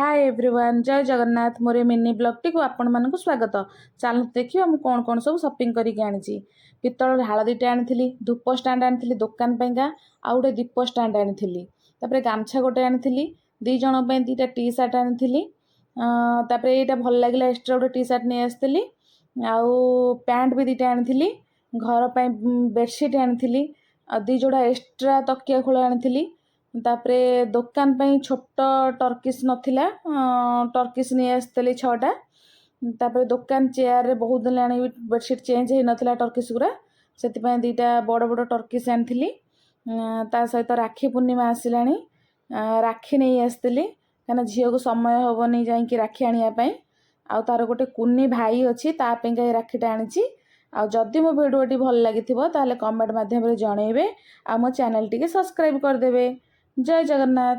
Hi everyone, जय जगन्नाथ। मोर mini blog T को आपण मानक स्वागत। चल देखिए मु कौन कौन सब शॉपिंग करके आनी। पितल हलदीटे आनी, धूप स्टाण्ड आनी दुकान पैंका, आउ गोटे दीप स्टाण्ड आनी, गामछा गोटे आनी, दी जन दीटा टी सार्ट आनी, यहाँ भल लगे एक्सट्रा गोटे टी सार्ट नहीं आसती, आउ पैंट भी दीटा आनी, घर पर बेडसीट आनी, दी जोड़ा एक्सट्रा तकिया खोल आनी, तापरे दुकान पे छोट टर्किश नथिला, टर्किश नहीं आसती 6टा। तापरे दुकान चेयर रे बहुत दिन लाणी बेडसीट चेंज हो नथिला टर्किश गुरा, से दीटा बड़ बड़ टर्किश आनी। ता सहित राखी पूर्णिमा आसिलाणी, राखी नहीं आसती कहीं झील को समय हेनी जा राखी आने। आउ तार गोटे कुनी भाई अच्छी तापें राखीटा आनी। आदि मो भिडियोटी भल लगी कमेंट मध्यम जनइबे। आ मो चैनल टी सब्सक्राइब करदे। जय जगन्नाथ।